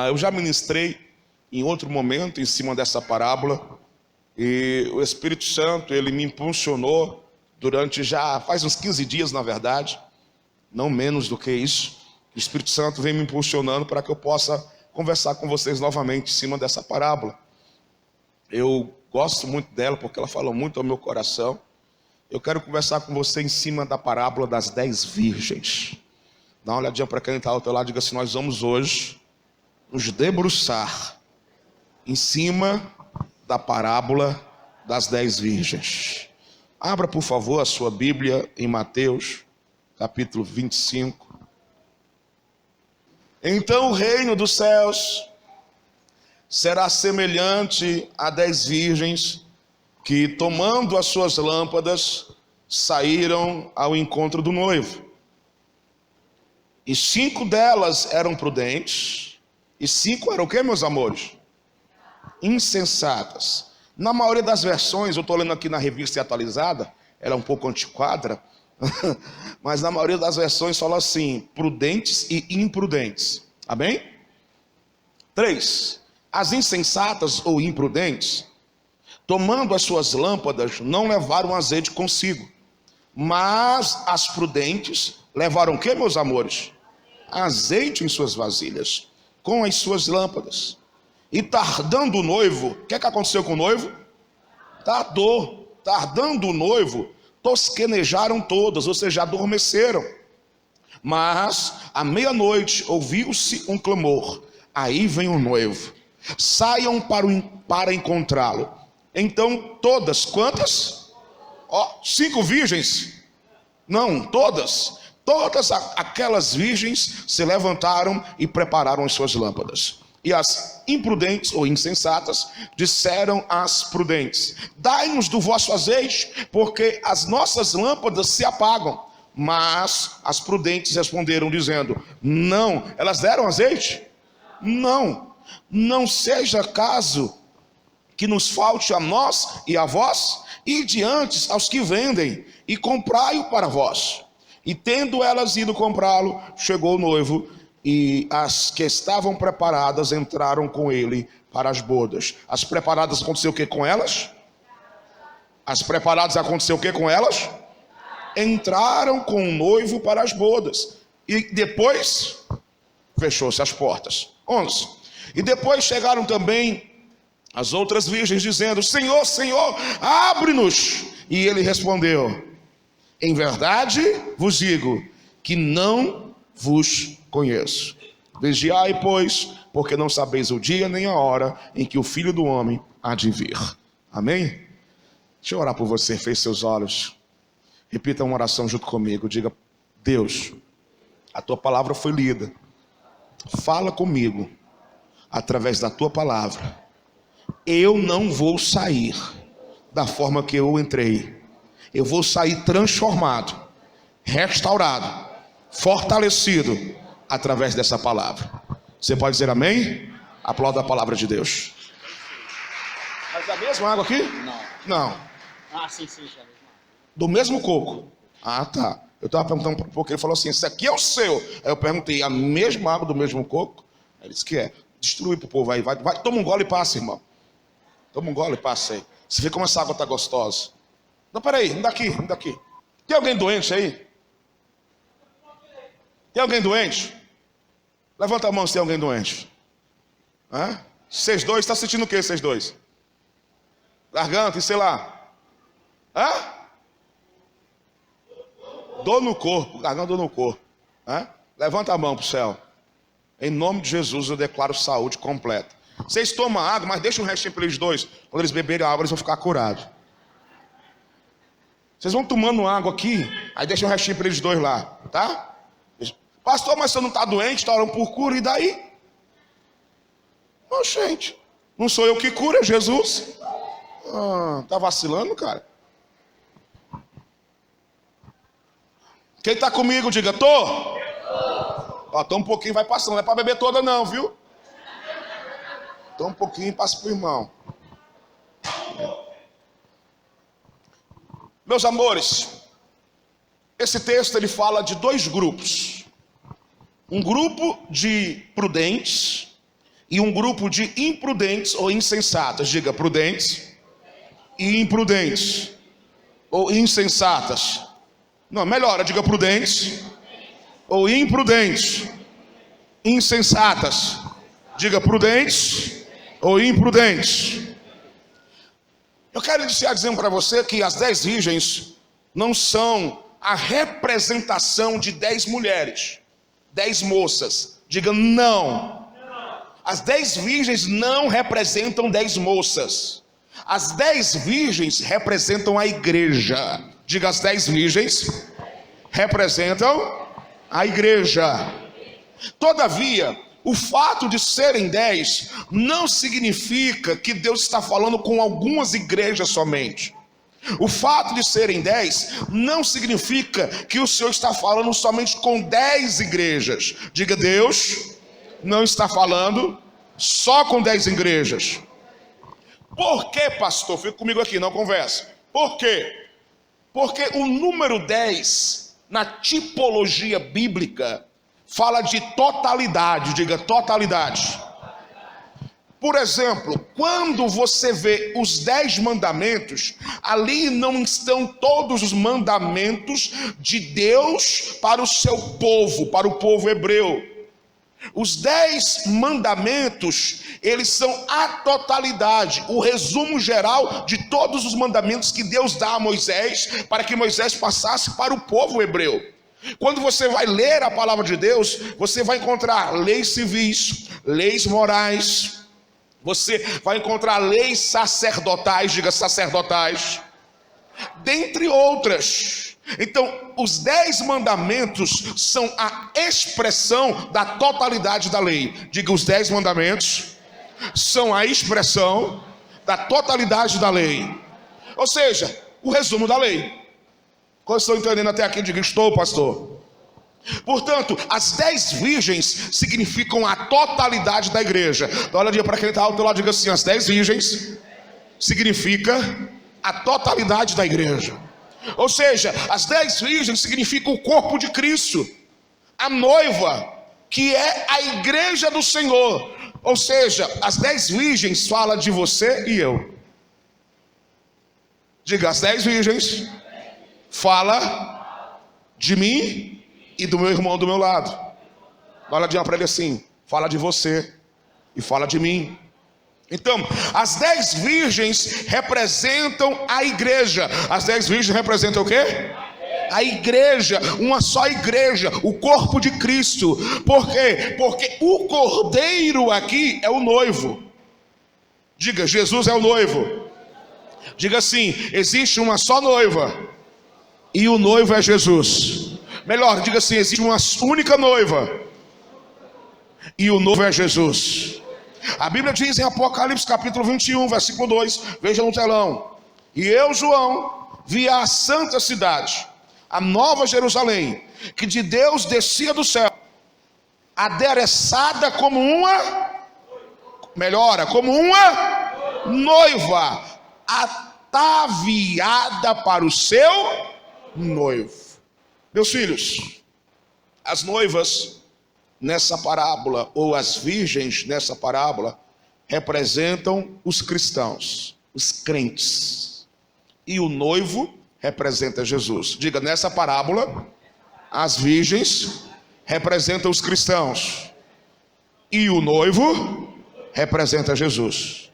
Eu já ministrei em outro momento em cima dessa parábola, e o Espírito Santo, ele me impulsionou durante já faz uns 15 dias, na verdade, não menos do que isso. O Espírito Santo vem me impulsionando para que eu possa conversar com vocês novamente em cima dessa parábola. Eu gosto muito dela porque ela fala muito ao meu coração. Eu quero conversar com você em cima da parábola das 10 virgens. Dá uma olhadinha para quem está ao teu lado e diga assim: nós vamos hoje nos debruçar em cima da parábola das 10 virgens. Abra, por favor, a sua Bíblia em Mateus, capítulo 25. Então o reino dos céus será semelhante a 10 virgens que, tomando as suas lâmpadas, saíram ao encontro do noivo. E 5 delas eram prudentes, e 5 eram o quê, meus amores? Insensatas. Na maioria das versões, eu estou lendo aqui na revista atualizada, ela é um pouco antiquada, mas na maioria das versões fala assim: prudentes e imprudentes. Amém? 3. As insensatas ou imprudentes, tomando as suas lâmpadas, não levaram azeite consigo. Mas as prudentes levaram o que, meus amores? Azeite em suas vasilhas, com as suas lâmpadas. E tardando o noivo, o que aconteceu com o noivo? Tardando o noivo, tosquenejaram todas, ou seja, adormeceram. Mas à meia-noite ouviu-se um clamor: aí vem o noivo, saiam para encontrá-lo. Então todas, quantas? 5 virgens? Não, todas aquelas virgens se levantaram e prepararam as suas lâmpadas. E as imprudentes ou insensatas disseram às prudentes: dai-nos do vosso azeite, porque as nossas lâmpadas se apagam. Mas as prudentes responderam dizendo: não. Elas deram azeite? Não seja caso que nos falte a nós e a vós, e diante aos que vendem, e comprai-o para vós. E tendo elas ido comprá-lo, chegou o noivo, e as que estavam preparadas entraram com ele para as bodas. As preparadas, aconteceu o que com elas? As preparadas, aconteceu o que com elas? Entraram com o noivo para as bodas. E depois fechou-se as portas. 11. E depois chegaram também as outras virgens dizendo: Senhor, Senhor, abre-nos. E ele respondeu: em verdade vos digo que não vos conheço. Vigiai, pois, porque não sabeis o dia nem a hora em que o Filho do Homem há de vir. Amém? Deixa eu orar por você. Feche seus olhos. Repita uma oração junto comigo. Diga: Deus, a tua palavra foi lida. Fala comigo através da tua palavra. Eu não vou sair da forma que eu entrei. Eu vou sair transformado, restaurado, fortalecido através dessa palavra. Você pode dizer amém? Aplauda a palavra de Deus. Mas é a mesma água aqui? Não. Sim, já mesmo. Do mesmo coco. Tá. Eu estava perguntando porque ele falou assim: esse aqui é o seu. Aí eu perguntei: a mesma água do mesmo coco? Ele disse que é. Distribui pro povo aí. Vai, toma um gole e passa, irmão. Toma um gole e passa aí. Você vê como essa água está gostosa. Não, peraí, me dá aqui. Tem alguém doente aí? Tem alguém doente? Levanta a mão se tem alguém doente. Vocês dois, está sentindo o que, vocês dois? Garganta e sei lá. Dor no corpo, garganta, dor no corpo. Levanta a mão para o céu. Em nome de Jesus eu declaro saúde completa. Vocês tomam água, mas deixa um restinho para eles dois. Quando eles beberem a água, eles vão ficar curados. Vocês vão tomando água aqui, aí deixa um restinho para eles dois lá, tá? Pastor, mas você não está doente, está orando por cura, e daí? Não, gente, não sou eu que cura, é Jesus. Tá vacilando, cara? Quem está comigo, diga: tô. Tô um pouquinho, vai passando, não é para beber toda não, viu? Tô um pouquinho, passa pro irmão. Meus amores, esse texto ele fala de 2 grupos. Um grupo de prudentes e um grupo de imprudentes ou insensatas. Diga, prudentes e imprudentes ou insensatas. Não, melhora, diga prudentes ou imprudentes, insensatas. Diga prudentes ou imprudentes. Eu quero iniciar dizendo para você que as 10 virgens não são a representação de 10 mulheres, 10 moças. Diga não. As 10 virgens não representam 10 moças. As 10 virgens representam a igreja. Diga, as 10 virgens representam a igreja. Todavia, o fato de serem 10 não significa que Deus está falando com algumas igrejas somente. O fato de serem 10 não significa que o Senhor está falando somente com 10 igrejas. Diga, Deus não está falando só com 10 igrejas. Por que, pastor? Fica comigo aqui, não conversa. Por quê? Porque o número 10, na tipologia bíblica, fala de totalidade. Diga, totalidade. Por exemplo, quando você vê os 10 mandamentos, ali não estão todos os mandamentos de Deus para o seu povo, para o povo hebreu. Os 10 mandamentos, eles são a totalidade, o resumo geral de todos os mandamentos que Deus dá a Moisés, para que Moisés passasse para o povo hebreu. Quando você vai ler a palavra de Deus, você vai encontrar leis civis, leis morais, você vai encontrar leis sacerdotais, diga sacerdotais, dentre outras. Então, os 10 mandamentos são a expressão da totalidade da lei. Diga, os 10 mandamentos são a expressão da totalidade da lei. Ou seja, o resumo da lei. Quando estou entendendo até aqui, diga, estou, pastor. Portanto, as 10 virgens significam a totalidade da igreja. Então, olha para quem está ao teu lado, diga assim, as 10 virgens significa a totalidade da igreja. Ou seja, as 10 virgens significam o corpo de Cristo, a noiva, que é a igreja do Senhor. Ou seja, as 10 virgens falam de você e eu. Diga, as 10 virgens fala de mim e do meu irmão do meu lado. Olha para ele assim, fala de você e fala de mim. Então, as 10 virgens representam a igreja. As 10 virgens representam o quê? A igreja, uma só igreja, o corpo de Cristo. Por quê? Porque o cordeiro aqui é o noivo. Diga, Jesus é o noivo. Diga assim, existe uma só noiva e o noivo é Jesus. Melhor, diga assim, existe uma única noiva e o noivo é Jesus. A Bíblia diz em Apocalipse capítulo 21, versículo 2, veja no telão: e eu, João, vi a santa cidade, a nova Jerusalém, que de Deus descia do céu, adereçada como uma, melhora, como uma noiva, ataviada para o seu noivo. Meus filhos, as noivas nessa parábola, ou as virgens nessa parábola, representam os cristãos, os crentes. E o noivo representa Jesus. Diga, nessa parábola, as virgens representam os cristãos. E o noivo representa Jesus.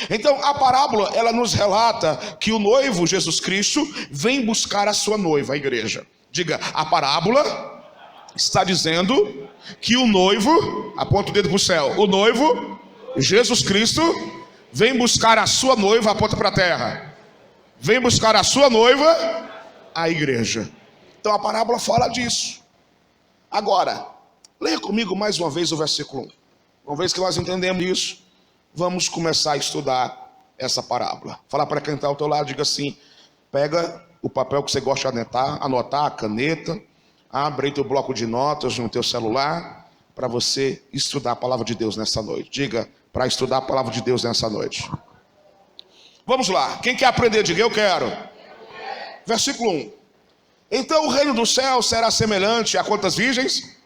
Então, a parábola, ela nos relata que o noivo, Jesus Cristo, vem buscar a sua noiva, a igreja. Diga, a parábola está dizendo que o noivo, aponta o dedo para o céu, o noivo, Jesus Cristo, vem buscar a sua noiva, aponta para a terra, vem buscar a sua noiva, a igreja. Então a parábola fala disso. Agora, leia comigo mais uma vez o versículo 1. Uma vez que nós entendemos isso, vamos começar a estudar essa parábola. Fala para quem está ao teu lado, diga assim, pega o papel que você gosta de anotar, a caneta, abre aí teu bloco de notas no teu celular para você estudar a palavra de Deus nessa noite. Diga, para estudar a palavra de Deus nessa noite. Vamos lá, quem quer aprender, diga, eu quero. Versículo 1. Então o reino do céu será semelhante a quantas virgens?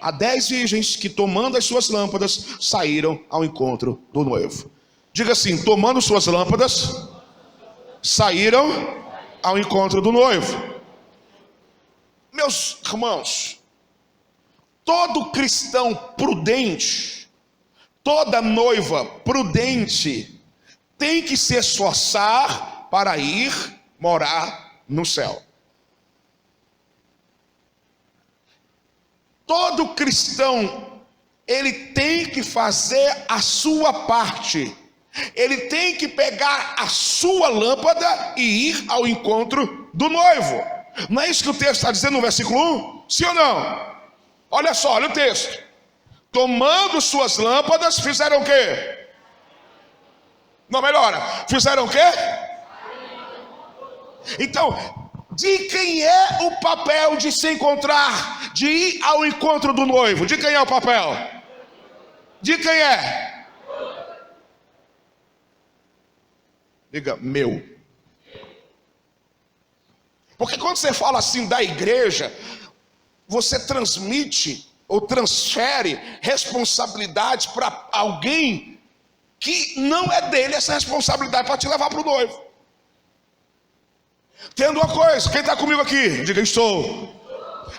Há 10 virgens que, tomando as suas lâmpadas, saíram ao encontro do noivo. Diga assim: tomando suas lâmpadas, saíram ao encontro do noivo. Meus irmãos, todo cristão prudente, toda noiva prudente, tem que se esforçar para ir morar no céu. Todo cristão, ele tem que fazer a sua parte. Ele tem que pegar a sua lâmpada e ir ao encontro do noivo. Não é isso que o texto está dizendo no versículo 1? Sim ou não? Olha só, olha o texto. Tomando suas lâmpadas, fizeram o quê? Não, melhora. Fizeram o quê? Então, de quem é o papel de se encontrar, de ir ao encontro do noivo? De quem é o papel? De quem é? Diga, meu. Porque quando você fala assim da igreja, você transmite ou transfere responsabilidade para alguém que não é dele essa responsabilidade para te levar para o noivo. Tendo uma coisa, quem está comigo aqui? Diga, estou.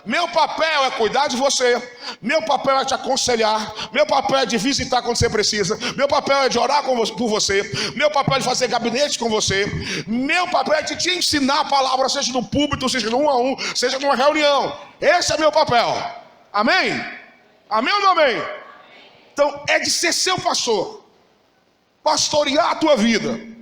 Meu papel é cuidar de você. Meu papel é te aconselhar. Meu papel é de visitar quando você precisa. Meu papel é de orar por você. Meu papel é de fazer gabinete com você. Meu papel é de te ensinar a palavra, seja no púlpito, seja no 1 a 1, seja numa reunião. Esse é meu papel. Amém? Amém ou não amém? Então é de ser seu pastor, pastorear a tua vida.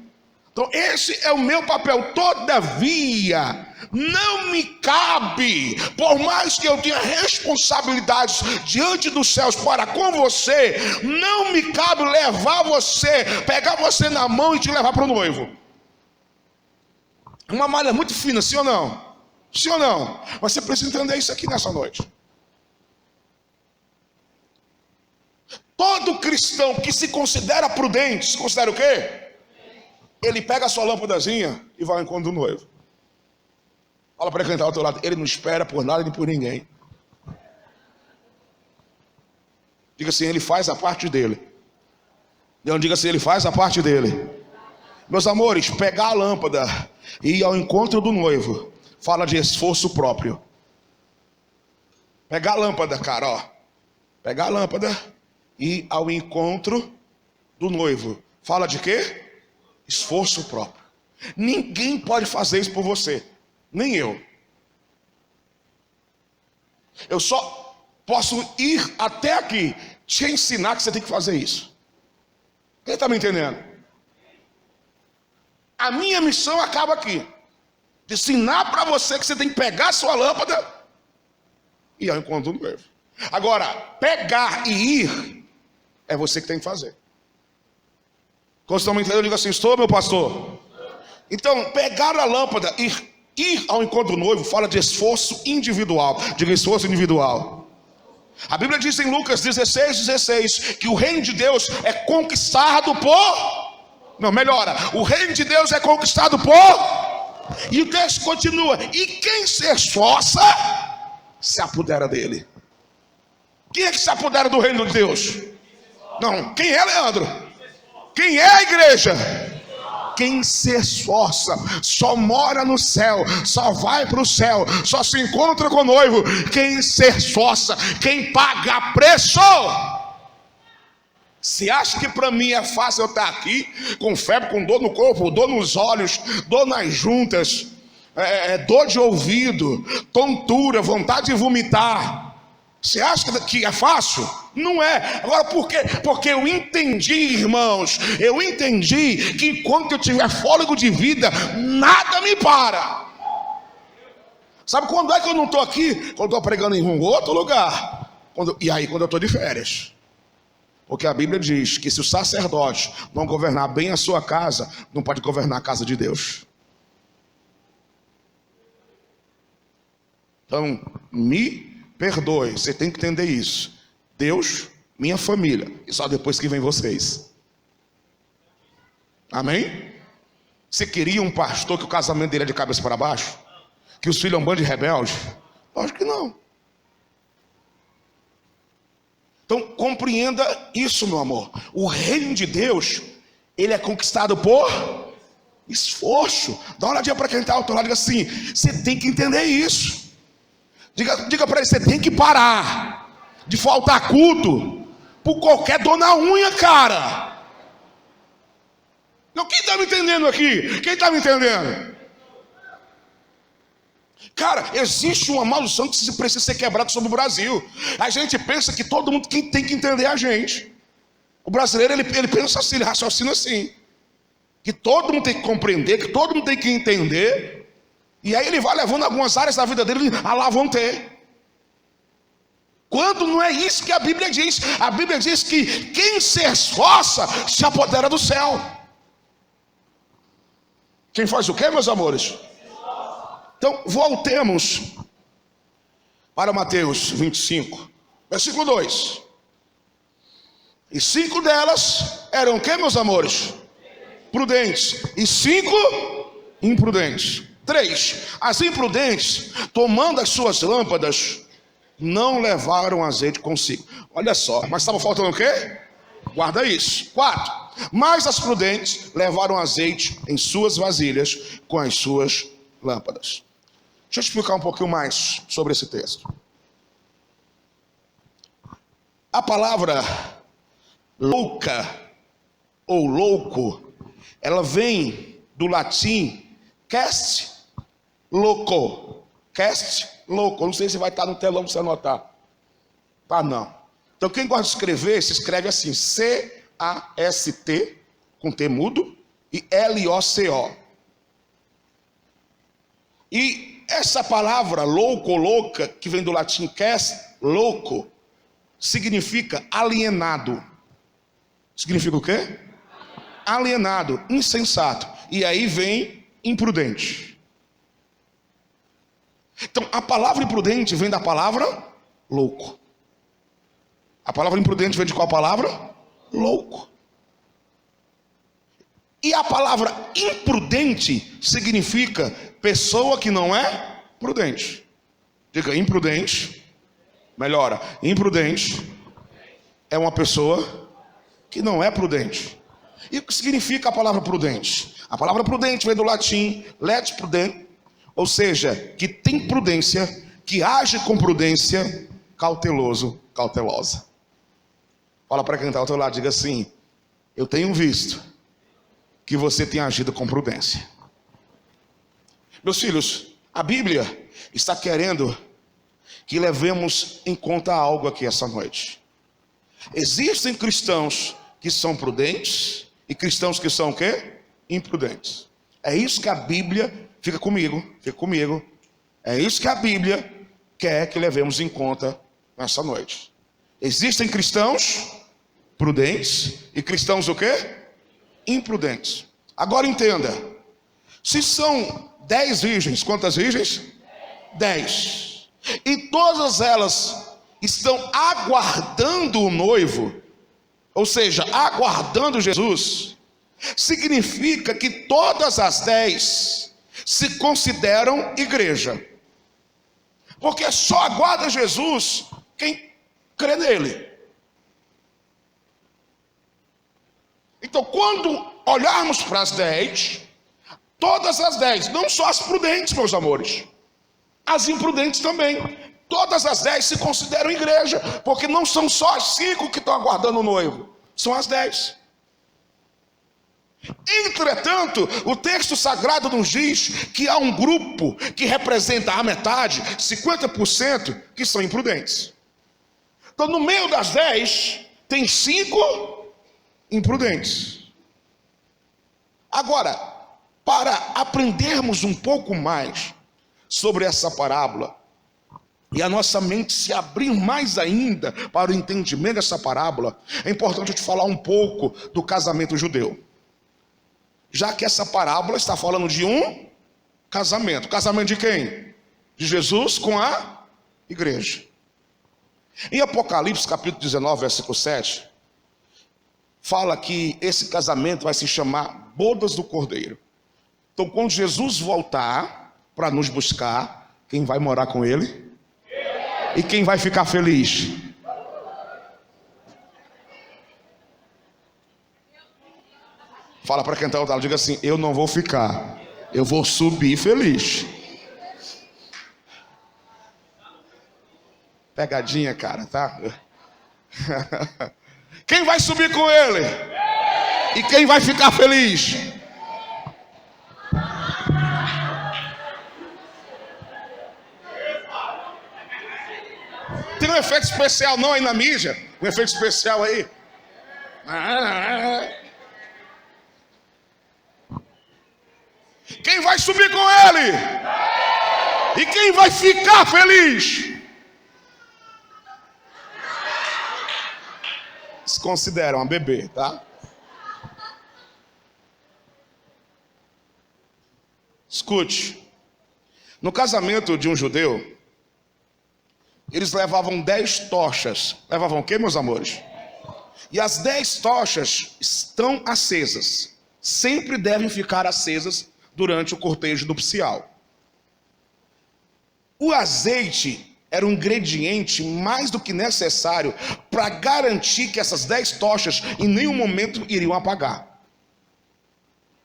Então esse é o meu papel. Todavia, não me cabe, por mais que eu tenha responsabilidades diante dos céus para com você, não me cabe levar você, pegar você na mão e te levar para o noivo. Uma malha muito fina, sim ou não? Sim ou não? Mas você precisa entender isso aqui nessa noite. Todo cristão que se considera prudente, se considera o quê? Ele pega a sua lâmpadazinha e vai ao encontro do noivo. Fala para quem está ao teu lado: ele não espera por nada nem por ninguém. Diga assim: ele faz a parte dele. Não, diga assim: ele faz a parte dele. Meus amores, pegar a lâmpada e ir ao encontro do noivo fala de esforço próprio. Pegar a lâmpada, cara, ó. Pegar a lâmpada e ir ao encontro do noivo fala de quê? Esforço próprio. Ninguém pode fazer isso por você, nem eu. Eu só posso ir até aqui, te ensinar que você tem que fazer isso. Quem está me entendendo? A minha missão acaba aqui, de ensinar para você que você tem que pegar a sua lâmpada e ir ao encontro do noivo. Agora, pegar e ir é você que tem que fazer. Quando estão me entendendo, eu digo assim: estou, meu pastor? Então, pegar a lâmpada e ir ao encontro do noivo fala de esforço individual. Diga, esforço individual. A Bíblia diz em Lucas 16:16 que o reino de Deus é conquistado por... Não, melhora. O reino de Deus é conquistado por... E o texto continua: e quem se esforça, se apodera dele. Quem é que se apodera do reino de Deus? Não, quem é, Leandro? Quem é a igreja? Quem se esforça, só mora no céu, só vai para o céu, só se encontra com o noivo. Quem se esforça, quem paga preço. Se acha que para mim é fácil eu estar aqui com febre, com dor no corpo, dor nos olhos, dor nas juntas, dor de ouvido, tontura, vontade de vomitar, você acha que é fácil? Não é. Agora por quê? Porque eu entendi, irmãos, eu entendi que enquanto eu tiver fôlego de vida, nada me para. Sabe quando é que eu não estou aqui? Quando eu estou pregando em um outro lugar. Quando eu estou de férias. Porque a Bíblia diz que se o sacerdote não governar bem a sua casa, não pode governar a casa de Deus. Então, perdoe, você tem que entender isso. Deus, minha família, e só depois que vem vocês. Amém? Você queria um pastor que o casamento dele é de cabeça para baixo? Que os filhos é um bando de rebeldes? Lógico que não. Então compreenda isso, meu amor. O reino de Deus, ele é conquistado por esforço. Dá uma olhadinha para quem está ao teu lado e diga assim: você tem que entender isso. Diga para ele: você tem que parar de faltar culto por qualquer dona unha, cara. Não, quem está me entendendo aqui? Quem está me entendendo? Cara, existe uma maldição que precisa ser quebrada sobre o Brasil. A gente pensa que todo mundo tem que entender a gente. O brasileiro, ele pensa assim, ele raciocina assim, que todo mundo tem que compreender, que todo mundo tem que entender. E aí ele vai levando algumas áreas da vida dele, lá vão ter. Quando não é isso que a Bíblia diz. A Bíblia diz que quem se esforça se apodera do céu. Quem faz o quê, meus amores? Então, voltemos para Mateus 25, versículo 2. E 5 delas eram o quê, meus amores? Prudentes. E 5 imprudentes. 3. As imprudentes, tomando as suas lâmpadas, não levaram azeite consigo. Olha só, mas estava faltando o quê? Guarda isso. 4. Mas as prudentes levaram azeite em suas vasilhas com as suas lâmpadas. Deixa eu explicar um pouquinho mais sobre esse texto. A palavra louca ou louco, ela vem do latim cast loco. Cast loco. Não sei se vai estar no telão para você anotar. Tá, não. Então quem gosta de escrever, se escreve assim: C-A-S-T, com T mudo, e L-O-C-O. E essa palavra louco ou louca, que vem do latim cast, louco, significa alienado. Significa o quê? Alienado, insensato. E aí vem imprudente. Então a palavra imprudente vem da palavra louco. A palavra imprudente vem de qual palavra? Louco. E a palavra imprudente significa pessoa que não é prudente. Diga: imprudente. Melhora. Imprudente é uma pessoa que não é prudente. E o que significa a palavra prudente? A palavra prudente vem do latim let prudent, ou seja, que tem prudência, que age com prudência, cauteloso, cautelosa. Fala para quem está ao teu lado, diga assim: eu tenho visto que você tem agido com prudência. Meus filhos, a Bíblia está querendo que levemos em conta algo aqui essa noite. Existem cristãos que são prudentes e cristãos que são o quê? Imprudentes. É isso que a Bíblia, fica comigo. É isso que a Bíblia quer que levemos em conta nessa noite. Existem cristãos prudentes e cristãos o quê? Imprudentes. Agora entenda, se são 10 virgens, quantas virgens? 10. E todas elas estão aguardando o noivo, ou seja, aguardando Jesus, significa que todas as 10 se consideram igreja, porque só aguarda Jesus quem crê nele. Então, quando olharmos para as 10, todas as 10, não só as prudentes, meus amores, as imprudentes também, todas as 10 se consideram igreja, porque não são só as 5 que estão aguardando o noivo, são as 10. Entretanto, o texto sagrado nos diz que há um grupo que representa a metade, 50%, que são imprudentes. Então, no meio das 10, tem 5 imprudentes. Agora, para aprendermos um pouco mais sobre essa parábola e a nossa mente se abrir mais ainda para o entendimento dessa parábola, é importante eu te falar um pouco do casamento judeu. Já que essa parábola está falando de um casamento. Casamento de quem? De Jesus com a igreja. Em Apocalipse capítulo 19, versículo 7, fala que esse casamento vai se chamar Bodas do Cordeiro. Então, quando Jesus voltar para nos buscar, quem vai morar com ele? E quem vai ficar feliz? Fala para quem está ao lado, diga assim: eu não vou ficar, eu vou subir feliz. Pegadinha, cara, tá? Quem vai subir com ele? E quem vai ficar feliz? Tem um efeito especial não aí na mídia? Um efeito especial aí? Quem vai subir com ele? E quem vai ficar feliz? Se consideram a bebê, tá? Escute. No casamento de um judeu, eles levavam 10 tochas. Levavam o quê, meus amores? E as 10 tochas estão acesas. Sempre devem ficar acesas durante o cortejo nupcial. O azeite era um ingrediente mais do que necessário para garantir que essas 10 tochas em nenhum momento iriam apagar.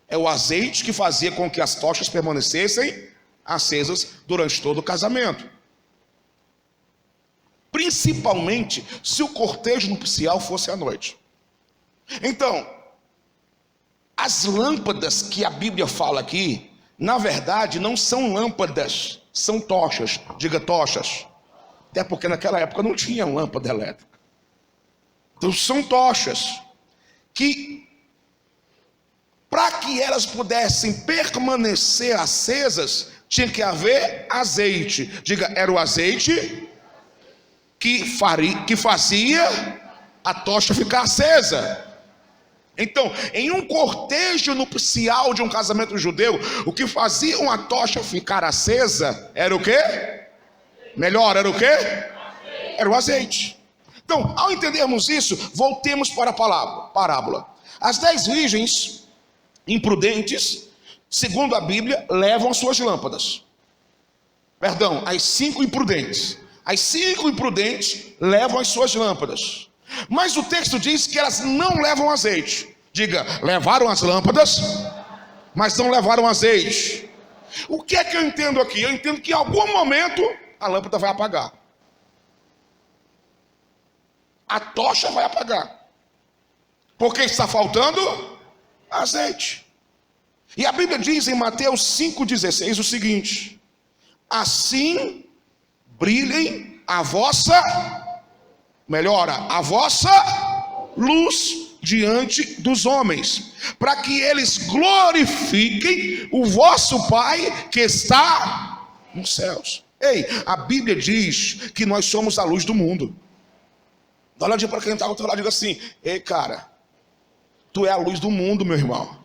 É o azeite que fazia com que as tochas permanecessem acesas durante todo o casamento. Principalmente se o cortejo nupcial fosse à noite. Então, as lâmpadas que a Bíblia fala aqui, na verdade, não são lâmpadas, são tochas. Diga tochas. Até porque naquela época não tinha lâmpada elétrica. Então são tochas que, para que elas pudessem permanecer acesas, tinha que haver azeite. Diga, era o azeite que fazia a tocha ficar acesa. Então, em um cortejo nupcial de um casamento judeu, o que fazia uma tocha ficar acesa era o quê? Melhor, era o quê? Era o azeite. Então, ao entendermos isso, voltemos para a parábola. As 10 virgens imprudentes, segundo a Bíblia, levam as suas lâmpadas. Perdão, as 5 imprudentes. As 5 imprudentes levam as suas lâmpadas. Mas o texto diz que elas não levam azeite. Diga, levaram as lâmpadas, mas não levaram azeite. O que é que eu entendo aqui? Eu entendo que em algum momento a lâmpada vai apagar. A tocha vai apagar. Porque está faltando azeite. E a Bíblia diz em Mateus 5,16 o seguinte: assim brilhem a vossa luz diante dos homens, para que eles glorifiquem o vosso Pai que está nos céus. Ei, a Bíblia diz que nós somos a luz do mundo. Dá uma olhadinha para quem está ao outro lado e diga assim: ei, cara, tu é a luz do mundo, meu irmão.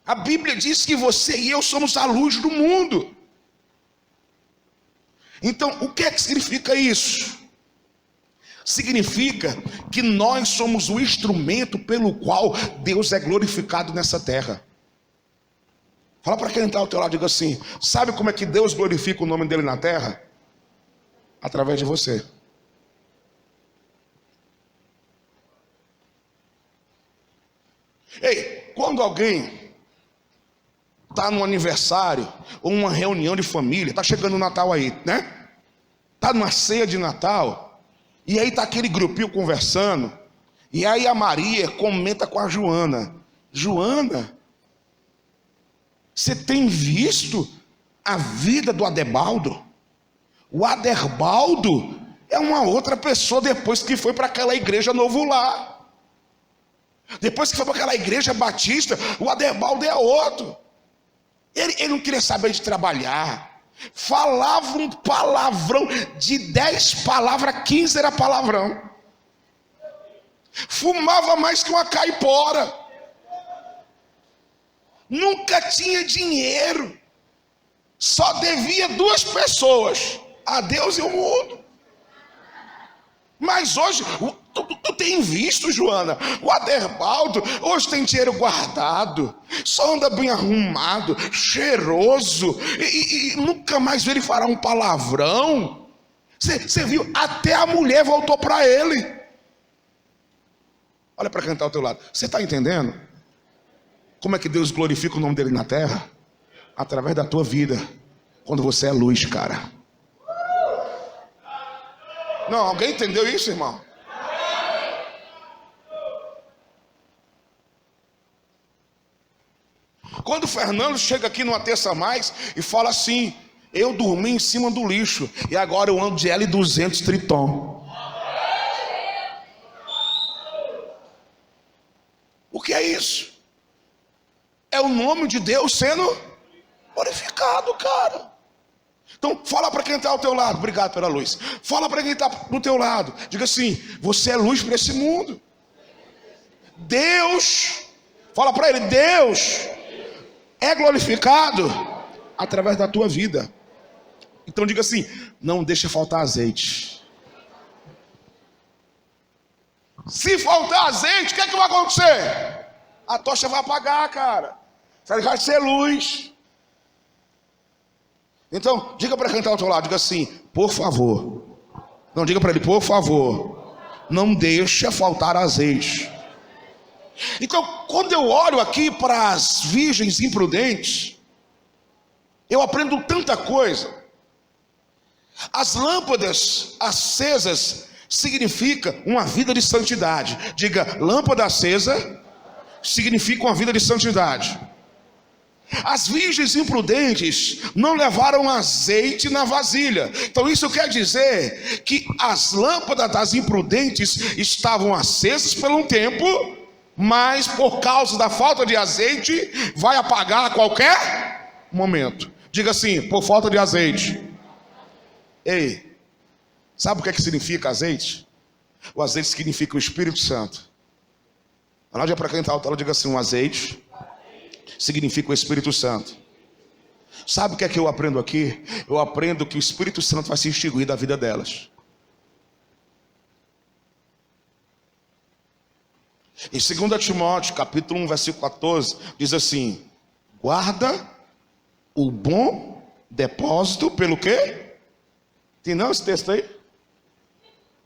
A Bíblia diz que você e eu somos a luz do mundo. Então, o que é que significa isso? Significa que nós somos o instrumento pelo qual Deus é glorificado nessa terra. Fala para quem está ao teu lado e diga assim: sabe como é que Deus glorifica o nome dele na terra? Através de você. Ei, quando alguém está num aniversário ou uma reunião de família, está chegando o Natal aí, né? Está numa ceia de Natal, e aí está aquele grupinho conversando, e aí a Maria comenta com a Joana: Joana, você tem visto a vida do Adebaldo? O Adebaldo é uma outra pessoa depois que foi para aquela igreja Novo Lar. Depois que foi para aquela igreja batista, o Adebaldo é outro. Ele não queria saber de trabalhar. Falava um palavrão, de 10 palavras, 15 era palavrão. Fumava mais que uma caipora. Nunca tinha dinheiro. Só devia 2 pessoas: a Deus e o mundo. Mas hoje, tu tem visto, Joana, o Adebaldo hoje tem dinheiro guardado, só anda bem arrumado, cheiroso, e nunca mais viu ele falar um palavrão. Você viu? Até a mulher voltou para ele. Olha para quem está ao teu lado. Você está entendendo como é que Deus glorifica o nome dele na terra? Através da tua vida. Quando você é luz, cara. Não, alguém entendeu isso, irmão? Quando o Fernando chega aqui numa terça a mais e fala assim: eu dormi em cima do lixo e agora eu ando de L200 Triton. O que é isso? É o nome de Deus sendo glorificado, cara. Então fala para quem está ao teu lado. Obrigado pela luz. Fala para quem está do teu lado. Diga assim: você é luz para esse mundo. Deus, fala para ele, Deus é glorificado através da tua vida. Então diga assim: não deixa faltar azeite. Se faltar azeite, o que é que vai acontecer? A tocha vai apagar, cara. Você vai ser luz. Então, diga para quem está ao teu lado, diga assim: por favor. Não, diga para ele: por favor, não deixa faltar azeite. Então, quando eu olho aqui para as virgens imprudentes, eu aprendo tanta coisa. As lâmpadas acesas significa uma vida de santidade. Diga: lâmpada acesa significa uma vida de santidade. As virgens imprudentes não levaram azeite na vasilha. Então isso quer dizer que as lâmpadas das imprudentes estavam acesas por um tempo, mas por causa da falta de azeite vai apagar a qualquer momento. Diga assim: por falta de azeite. Ei, sabe o que significa azeite? O azeite significa o Espírito Santo. Olha para quem está ao diga assim: um azeite significa o Espírito Santo. Sabe o que é que eu aprendo aqui? Eu aprendo que o Espírito Santo vai se extinguir da vida delas. Em 2 Timóteo, capítulo 1, versículo 14, diz assim: guarda o bom depósito pelo quê? Tem não esse texto aí?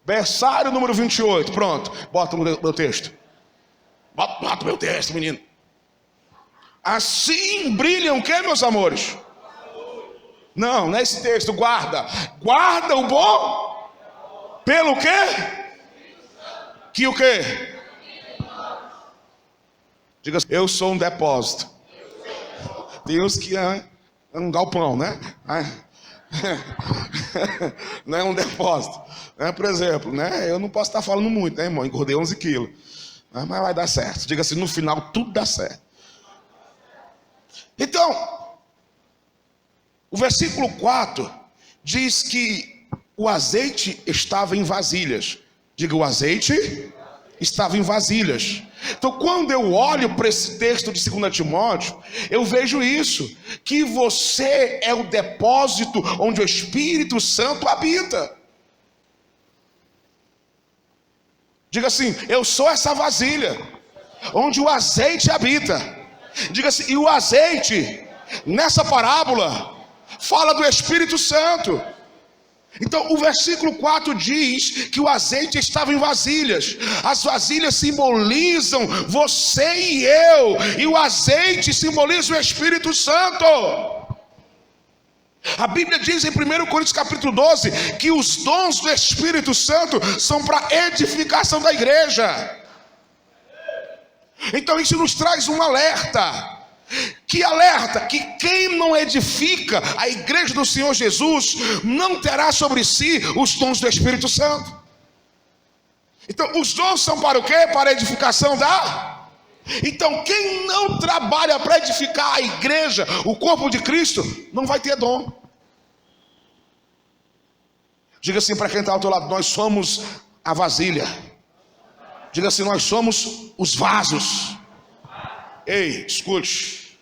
Versário número 28, pronto. Bota o meu texto. Bota o meu texto, menino. Assim brilham o que, meus amores? Não, não é esse texto, guarda. Guarda o bom pelo quê? Que o quê? Diga assim: eu sou um depósito. Tem uns que é um galpão, né? Não é um depósito, né? Por exemplo, né? Eu não posso estar falando muito, né, irmão? Engordei 11 quilos, mas vai dar certo. Diga assim: no final tudo dá certo. Então, o versículo 4 diz que o azeite estava em vasilhas. Diga: o azeite estava em vasilhas. Então, quando eu olho para esse texto de 2 Timóteo, eu vejo isso, que você é o depósito onde o Espírito Santo habita. Diga assim: eu sou essa vasilha onde o azeite habita. Diga assim: e o azeite nessa parábola fala do Espírito Santo. Então o versículo 4 diz que o azeite estava em vasilhas. As vasilhas simbolizam você e eu, e o azeite simboliza o Espírito Santo. A Bíblia diz em 1 Coríntios capítulo 12 que os dons do Espírito Santo são para edificação da igreja. Então isso nos traz um alerta. Que alerta? Que quem não edifica a igreja do Senhor Jesus não terá sobre si os dons do Espírito Santo. Então os dons são para o quê? Para a edificação da... Então quem não trabalha para edificar a igreja, o corpo de Cristo, não vai ter dom. Diga assim para quem está ao teu lado: nós somos a vasilha. Diga assim: nós somos os vasos. Ei, escute.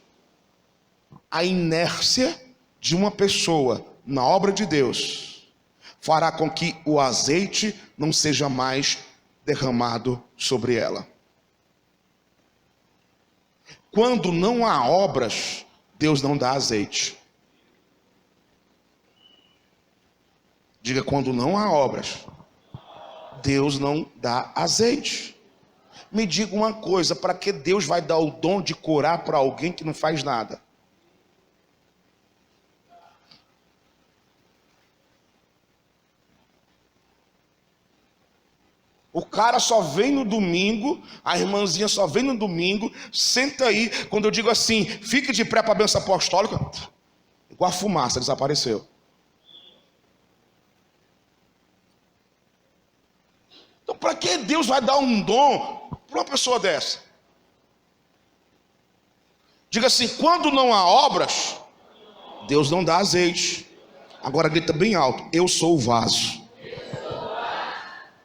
A inércia de uma pessoa na obra de Deus fará com que o azeite não seja mais derramado sobre ela. Quando não há obras, Deus não dá azeite. Diga: quando não há obras, Deus não dá azeite. Me diga uma coisa, para que Deus vai dar o dom de curar para alguém que não faz nada? O cara só vem no domingo, a irmãzinha só vem no domingo, senta aí, quando eu digo assim, fique de pé para a bênção apostólica, igual a fumaça, desapareceu. Então, para que Deus vai dar um dom para uma pessoa dessa? Diga assim, quando não há obras, Deus não dá azeite. Agora grita bem alto, eu sou o vaso.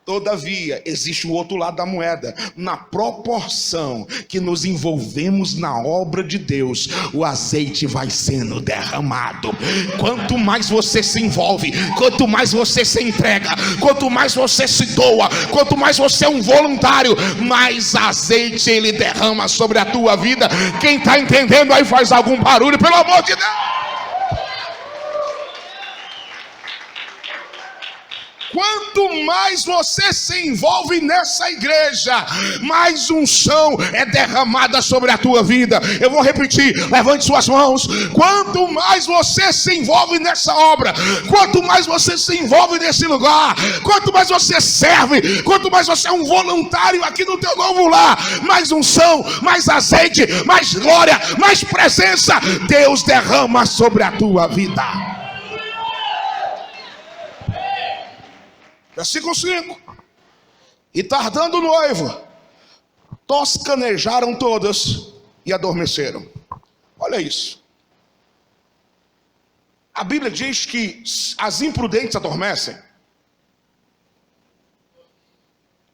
Todavia, existe o outro lado da moeda. Na proporção que nos envolvemos na obra de Deus, o azeite vai sendo derramado. Quanto mais você se envolve, quanto mais você se entrega, quanto mais você se doa, quanto mais você é um voluntário, mais azeite ele derrama sobre a tua vida. Quem está entendendo aí faz algum barulho, pelo amor de Deus. Quanto mais você se envolve nessa igreja, mais unção é derramada sobre a tua vida. Eu vou repetir, levante suas mãos. Quanto mais você se envolve nessa obra, quanto mais você se envolve nesse lugar, quanto mais você serve, quanto mais você é um voluntário aqui no teu novo lar, mais unção, mais azeite, mais glória, mais presença Deus derrama sobre a tua vida. Versículo 5. E tardando o noivo, toscanejaram todas e adormeceram. Olha isso. A Bíblia diz que as imprudentes adormecem.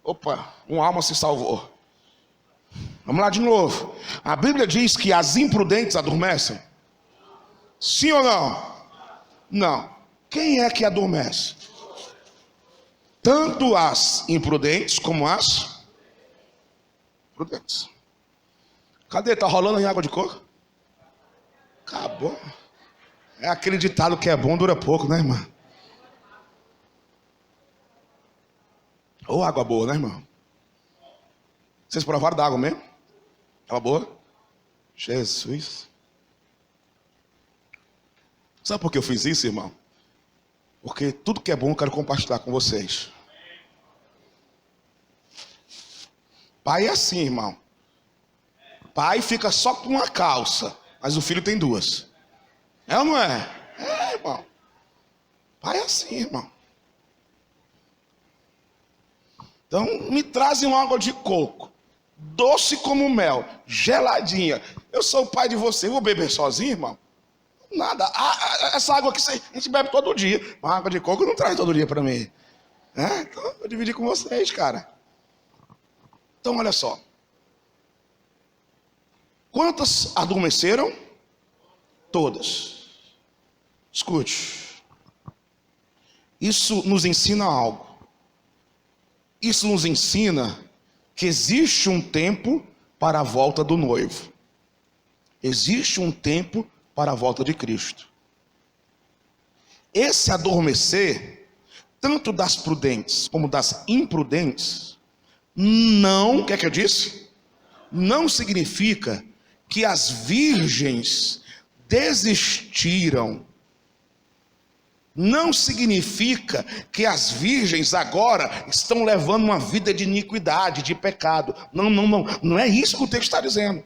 Opa, uma alma se salvou. Vamos lá de novo. A Bíblia diz que as imprudentes adormecem. Sim ou não? Não. Quem é que adormece? Tanto as imprudentes como as prudentes. Cadê? Tá rolando em água de coco? Acabou. É aquele ditado que é bom, dura pouco, né, irmão? Ou água boa, né, irmão? Vocês provaram da água mesmo? Água boa? Jesus. Sabe por que eu fiz isso, irmão? Porque tudo que é bom eu quero compartilhar com vocês. Pai é assim, irmão. Pai fica só com uma calça, mas o filho tem duas. É ou não é? É, irmão. Pai é assim, irmão. Então, me trazem uma água de coco, doce como mel, geladinha. Eu sou o pai de você, vou beber sozinho, irmão? Nada. Essa água aqui a gente bebe todo dia. Uma água de coco não traz todo dia para mim. Então, eu dividi com vocês, cara. Então, olha só. Quantas adormeceram? Todas. Escute. Isso nos ensina algo. Isso nos ensina que existe um tempo para a volta do noivo. Existe um tempo para a volta de Cristo. Esse adormecer, tanto das prudentes como das imprudentes, não, o que é que eu disse? Não significa que as virgens desistiram. Não significa que as virgens agora estão levando uma vida de iniquidade, de pecado. Não, não, não. Não é isso que o texto está dizendo.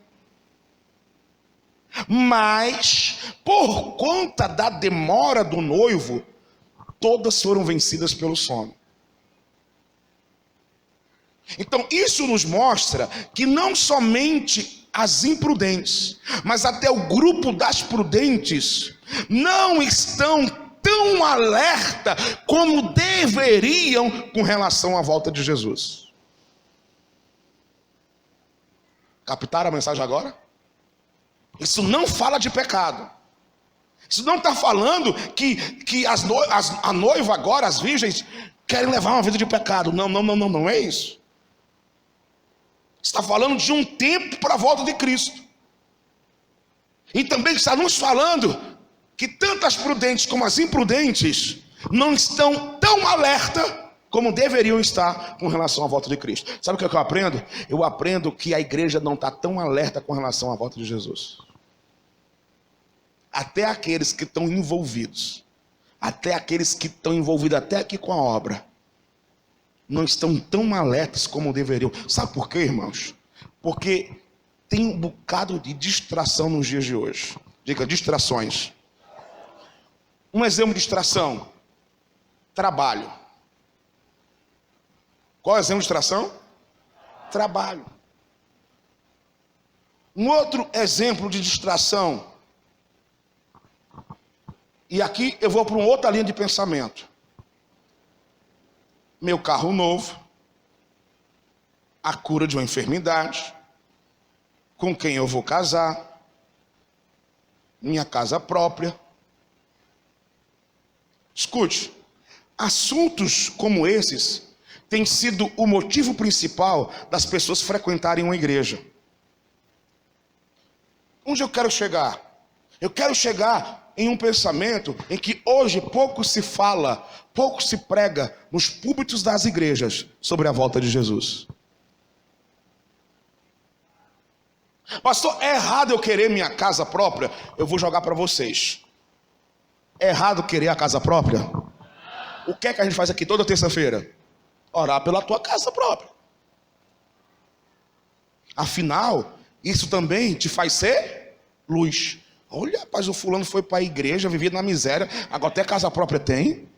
Mas, por conta da demora do noivo, todas foram vencidas pelo sono. Então, isso nos mostra que não somente as imprudentes, mas até o grupo das prudentes não estão tão alerta como deveriam com relação à volta de Jesus. Captaram a mensagem agora? Isso não fala de pecado. Isso não está falando que a noiva agora, as virgens, querem levar uma vida de pecado. Não, não, não, não, não é isso. Está falando de um tempo para a volta de Cristo. E também está nos falando que tanto as prudentes como as imprudentes não estão tão alerta como deveriam estar com relação à volta de Cristo. Sabe o que eu aprendo? Eu aprendo que a igreja não está tão alerta com relação à volta de Jesus. Até aqueles que estão envolvidos, até aqueles que estão envolvidos até aqui com a obra, não estão tão alertas como deveriam. Sabe por quê, irmãos? Porque tem um bocado de distração nos dias de hoje. Diga, distrações. Um exemplo de distração: trabalho. Qual é o exemplo de distração? Trabalho. Um outro exemplo de distração, e aqui eu vou para uma outra linha de pensamento. Meu carro novo, a cura de uma enfermidade, com quem eu vou casar, minha casa própria. Escute, assuntos como esses têm sido o motivo principal das pessoas frequentarem uma igreja. Onde eu quero chegar? Eu quero chegar em um pensamento em que hoje pouco se fala, pouco se prega nos púlpitos das igrejas sobre a volta de Jesus. Pastor, é errado eu querer minha casa própria? Eu vou jogar para vocês. É errado querer a casa própria? O que é que a gente faz aqui toda terça-feira? Orar pela tua casa própria. Afinal, isso também te faz ser luz. Olha, rapaz, o fulano foi para a igreja, vivia na miséria, agora até casa própria tem.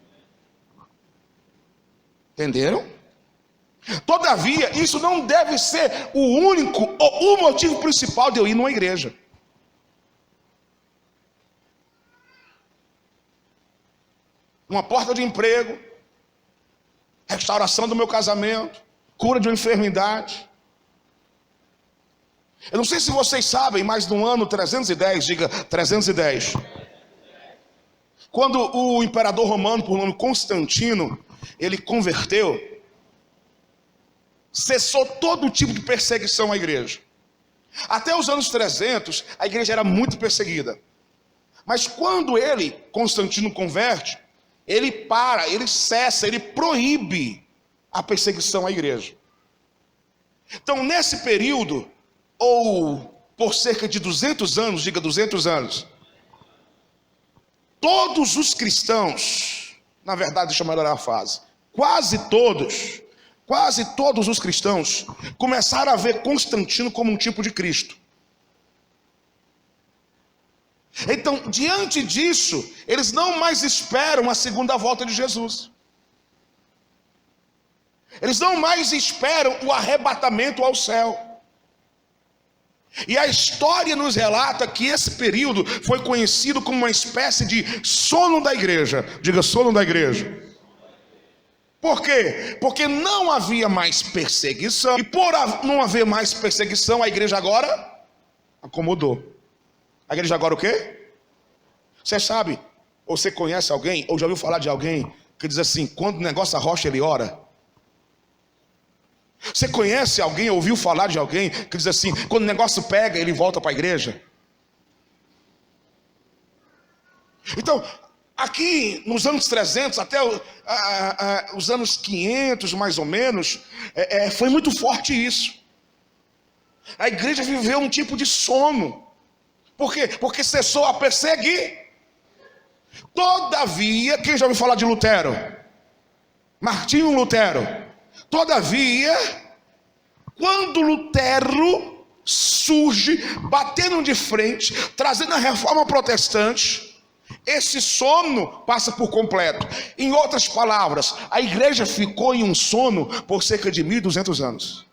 Entenderam? Todavia, isso não deve ser o único ou o motivo principal de eu ir numa igreja. Uma porta de emprego, restauração do meu casamento, cura de uma enfermidade. Eu não sei se vocês sabem, mas no ano 310, diga 310, quando o imperador romano, por nome Constantino, ele converteu, cessou todo tipo de perseguição à igreja. Até os anos 300, a igreja era muito perseguida. Mas quando Constantino converte, ele cessa, ele proíbe a perseguição à igreja. Então, nesse período, ou por cerca de 200 anos, diga 200 anos, todos os cristãos, na verdade, deixa eu melhorar a frase, quase todos os cristãos começaram a ver Constantino como um tipo de Cristo. Então, diante disso, eles não mais esperam a segunda volta de Jesus. Eles não mais esperam o arrebatamento ao céu. E a história nos relata que esse período foi conhecido como uma espécie de sono da igreja. Diga, sono da igreja. Por quê? Porque não havia mais perseguição. E por não haver mais perseguição, a igreja agora acomodou. A igreja agora o quê? Você sabe, ou você conhece alguém, ou já ouviu falar de alguém que diz assim: quando o negócio arrocha, ele ora? Você conhece alguém, ouviu falar de alguém que diz assim: quando o negócio pega, ele volta para a igreja? Então, aqui nos anos 300 até os anos 500 mais ou menos, foi muito forte isso. A igreja viveu um tipo de sono. Por quê? Porque cessou a perseguir. Todavia, quem já ouviu falar de Lutero? Martinho Lutero. Todavia, quando Lutero surge, batendo de frente, trazendo a reforma protestante, esse sono passa por completo. Em outras palavras, a igreja ficou em um sono por cerca de 1200 anos.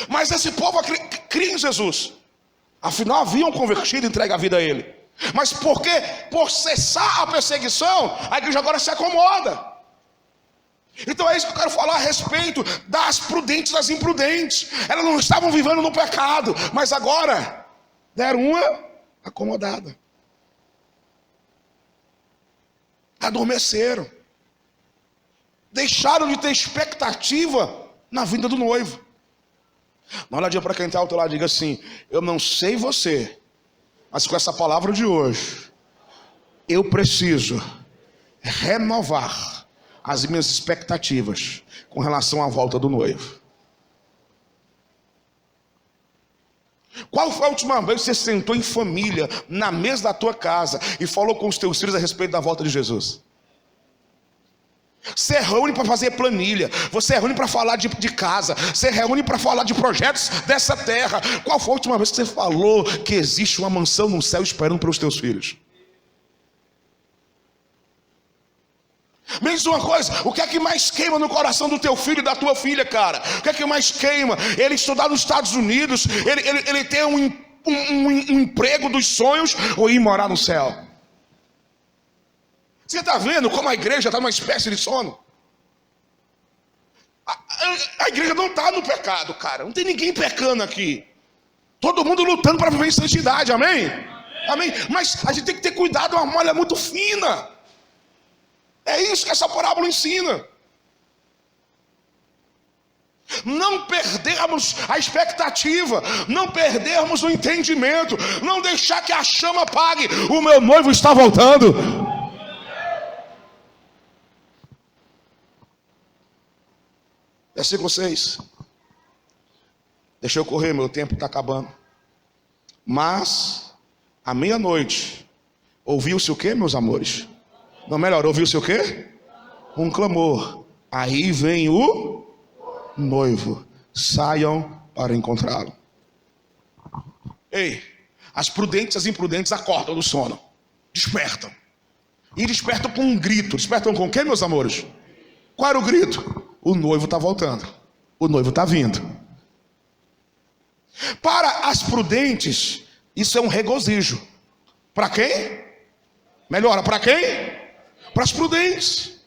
Mas esse povo cria em Jesus. Afinal, haviam convertido e entregue a vida a ele. Mas por quê? Por cessar a perseguição, a igreja agora se acomoda. Então é isso que eu quero falar a respeito das prudentes e das imprudentes. Elas não estavam vivendo no pecado, mas agora deram uma acomodada. Adormeceram. Deixaram de ter expectativa na vinda do noivo. Dá uma olhadinha para quem está ao teu lado e diga assim: eu não sei você, mas com essa palavra de hoje, eu preciso renovar as minhas expectativas com relação à volta do noivo. Qual foi a última vez que você sentou em família, na mesa da tua casa, e falou com os teus filhos a respeito da volta de Jesus? Você reúne para fazer planilha, você reúne para falar de casa, você reúne para falar de projetos dessa terra. Qual foi a última vez que você falou que existe uma mansão no céu esperando para os teus filhos? Me diz uma coisa, o que é que mais queima no coração do teu filho e da tua filha, cara? O que é que mais queima? Ele estudar nos Estados Unidos, ele ter um emprego dos sonhos, ou ir morar no céu? Você está vendo como a igreja está numa espécie de sono? A igreja não está no pecado, cara. Não tem ninguém pecando aqui. Todo mundo lutando para viver em santidade, amém? Amém? Mas a gente tem que ter cuidado, uma malha muito fina. É isso que essa parábola ensina. Não perdermos a expectativa, não perdermos o entendimento, não deixar que a chama apague. O meu noivo está voltando. Versículo 6. Deixa eu correr, meu tempo está acabando. Mas, à meia-noite, ouviu-se o quê, meus amores? Não, melhor, ouviu-se o quê? Um clamor. Aí vem o noivo. Saiam para encontrá-lo. Ei, as prudentes e as imprudentes acordam do sono. Despertam. E despertam com um grito. Despertam com o quê, meus amores? Qual era o grito? O noivo está voltando. O noivo está vindo. Para as prudentes, isso é um regozijo. Para quem? Melhora, para quem? Para as prudentes.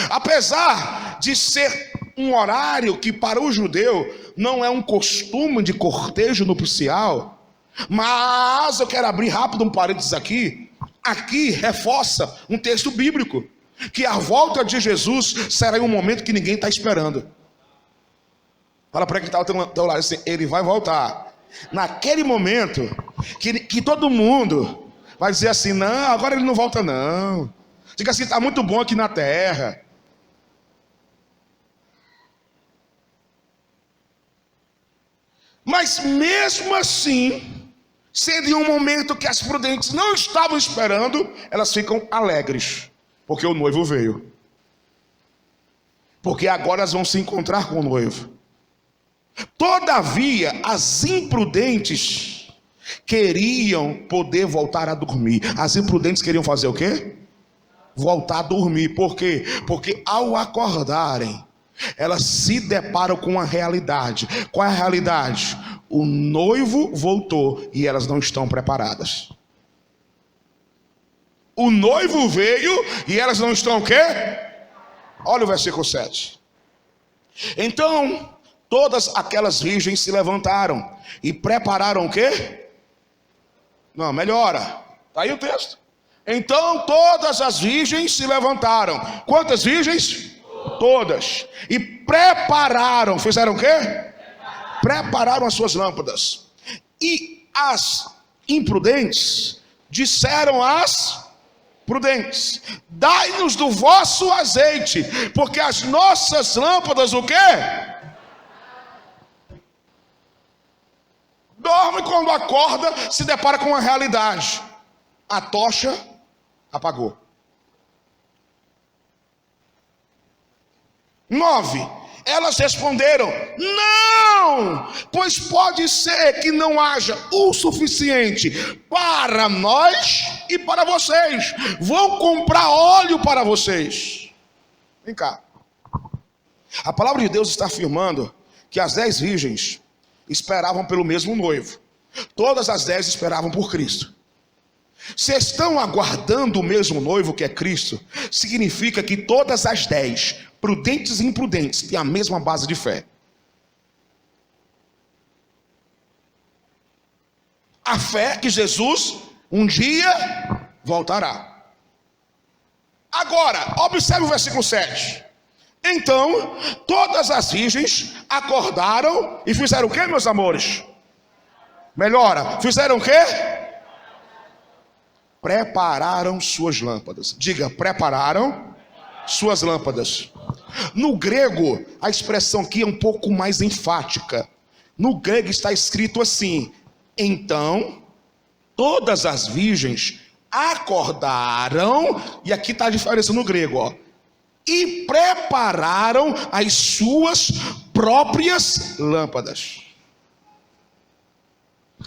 Apesar de ser um horário que para o judeu não é um costume de cortejo nupcial, mas eu quero abrir rápido um parênteses aqui. Aqui reforça um texto bíblico, que a volta de Jesus será em um momento que ninguém está esperando. Fala para quem está ao teu lado assim, ele vai voltar. Naquele momento que todo mundo vai dizer assim, não, agora ele não volta não. Diga assim, está muito bom aqui na terra. Mas mesmo assim, sendo em um momento que as prudentes não estavam esperando, elas ficam alegres, porque o noivo veio. Porque agora elas vão se encontrar com o noivo. Todavia, as imprudentes queriam poder voltar a dormir. As imprudentes queriam fazer o quê? Voltar a dormir. Por quê? Porque ao acordarem, elas se deparam com a realidade. Qual é a realidade? O noivo voltou e elas não estão preparadas. O noivo veio e elas não estão o quê? Olha o versículo 7. Então, todas aquelas virgens se levantaram e prepararam o quê? Não, melhora. Está aí o texto. Então todas as virgens se levantaram. Quantas virgens? Todas. E prepararam. Fizeram o quê? Prepararam as suas lâmpadas. E as imprudentes disseram às prudentes: dai-nos do vosso azeite, porque as nossas lâmpadas o quê? Dorme, quando acorda, se depara com a realidade. A tocha apagou. 9. Elas responderam: não, pois pode ser que não haja o suficiente para nós e para vocês. Vão comprar óleo para vocês. Vem cá. A palavra de Deus está afirmando que as 10 virgens esperavam pelo mesmo noivo. Todas as 10 esperavam por Cristo. Se estão aguardando o mesmo noivo, que é Cristo, significa que todas as 10, prudentes e imprudentes, têm a mesma base de fé. A fé que Jesus um dia voltará. Agora, observe o versículo 7. Então, todas as virgens acordaram e fizeram o quê, meus amores? Melhora, fizeram o quê? prepararam suas lâmpadas. Diga, prepararam suas lâmpadas. No grego, a expressão aqui é um pouco mais enfática. No grego está escrito assim: então todas as virgens acordaram, e aqui está a diferença no grego, ó, e prepararam as suas próprias lâmpadas.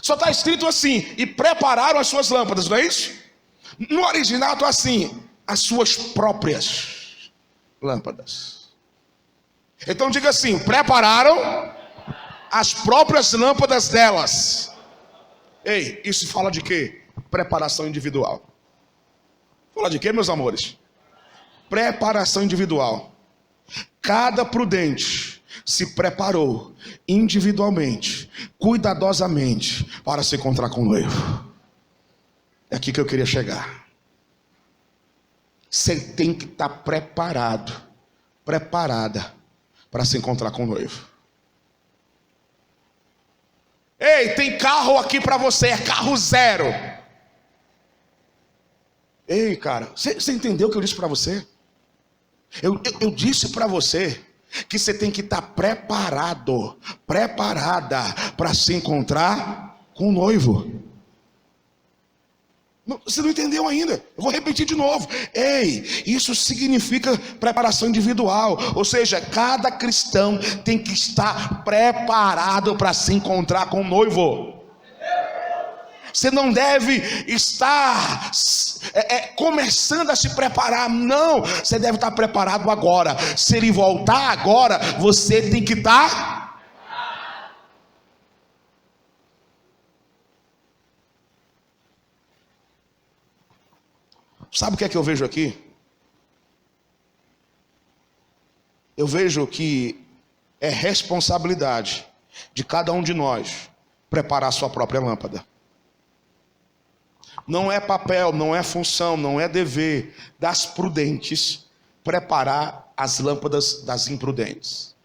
Só está escrito assim: e prepararam as suas lâmpadas, não é isso? No original está assim: as suas próprias lâmpadas. Então diga assim: prepararam as próprias lâmpadas delas. Ei, isso fala de quê? Preparação individual. Fala de quê, meus amores? Preparação individual. Cada prudente se preparou individualmente, cuidadosamente, para se encontrar com o noivo. É aqui que eu queria chegar. Você tem que estar preparado, preparada, para se encontrar com o noivo. Ei, tem carro aqui para você, é carro zero. Ei, cara, você entendeu o que eu disse para você? Eu disse para você que você tem que estar preparado, preparada para se encontrar com o noivo. Você não entendeu ainda? Eu vou repetir de novo. Ei, isso significa preparação individual. Ou seja, cada cristão tem que estar preparado para se encontrar com o noivo. Você não deve estar começando a se preparar. Não, você deve estar preparado agora. Se ele voltar agora, você tem que estar. Sabe o que é que eu vejo aqui? Eu vejo que é responsabilidade de cada um de nós preparar a sua própria lâmpada. Não é papel, não é função, não é dever das prudentes preparar as lâmpadas das imprudentes.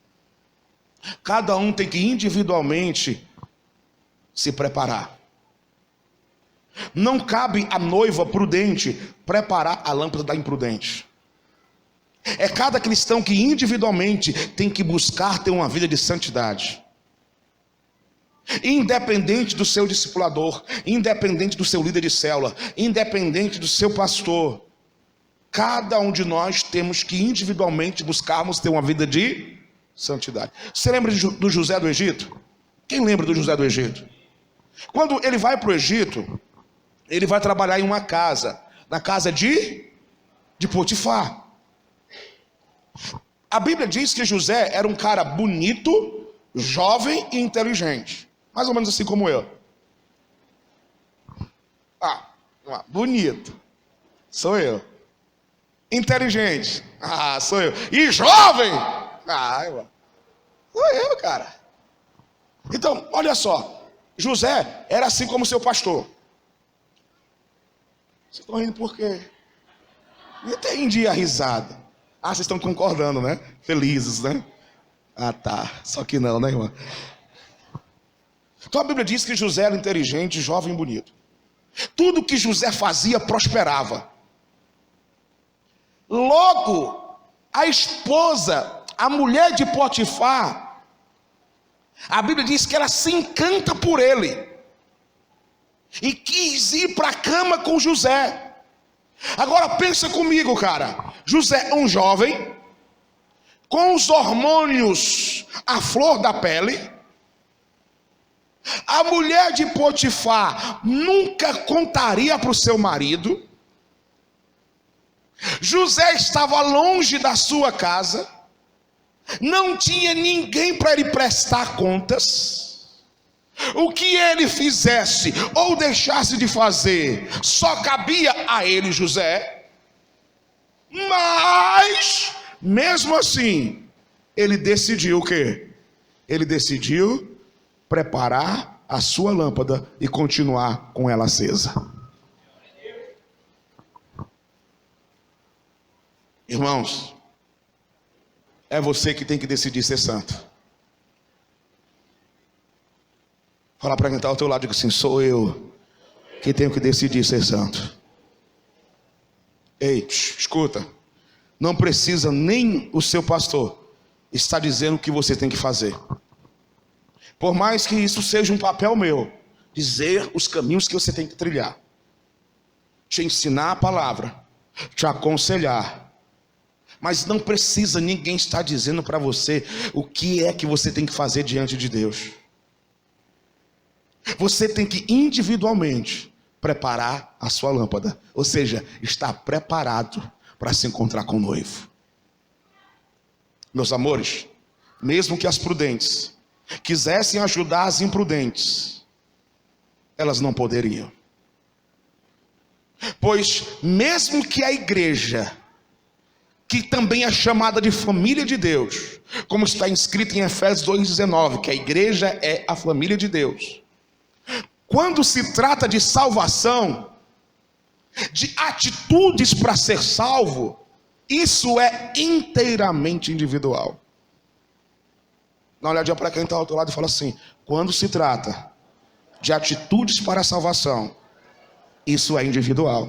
Cada um tem que individualmente se preparar. Não cabe à noiva prudente preparar a lâmpada da imprudente. É cada cristão que individualmente tem que buscar ter uma vida de santidade. Independente do seu discipulador, independente do seu líder de célula, independente do seu pastor, cada um de nós temos que individualmente buscarmos ter uma vida de santidade. Você lembra do José do Egito? Quem lembra do José do Egito? Quando ele vai para o Egito, ele vai trabalhar em uma casa, na casa de Potifar. A Bíblia diz que José era um cara bonito, jovem e inteligente. Mais ou menos assim como eu. Bonito. Sou eu. Inteligente. Sou eu. E jovem. Sou eu, cara. Então, olha só. José era assim como seu pastor. Vocês estão rindo por quê? Eu entendi a risada. Vocês estão concordando, né? Felizes, né? Tá. Só que não, né, irmã? Então a Bíblia diz que José era inteligente, jovem e bonito. Tudo que José fazia prosperava. Logo, a esposa, a mulher de Potifar, a Bíblia diz que ela se encanta por ele e quis ir para a cama com José. Agora pensa comigo, cara. José é um jovem com os hormônios à flor da pele. A mulher de Potifar nunca contaria para o seu marido. José estava longe da sua casa, não tinha ninguém para ele prestar contas. O que ele fizesse ou deixasse de fazer, só cabia a ele, José. Mas, mesmo assim, ele decidiu o quê? Ele decidiu preparar a sua lâmpada e continuar com ela acesa. Irmãos, é você que tem que decidir ser santo. Fala para quem está ao teu lado e diga assim: sou eu que tenho que decidir ser santo. Ei, escuta. Não precisa nem o seu pastor estar dizendo o que você tem que fazer. Por mais que isso seja um papel meu, dizer os caminhos que você tem que trilhar, te ensinar a palavra, te aconselhar. Mas não precisa ninguém estar dizendo para você o que é que você tem que fazer diante de Deus. Você tem que individualmente preparar a sua lâmpada, ou seja, estar preparado para se encontrar com o noivo. Meus amores, mesmo que as prudentes quisessem ajudar as imprudentes, elas não poderiam. Pois mesmo que a igreja, que também é chamada de família de Deus, como está escrito em Efésios 2,19, que a igreja é a família de Deus, quando se trata de salvação, de atitudes para ser salvo, isso é inteiramente individual. Dá uma olhadinha para quem está ao outro lado e fala assim: quando se trata de atitudes para a salvação, isso é individual.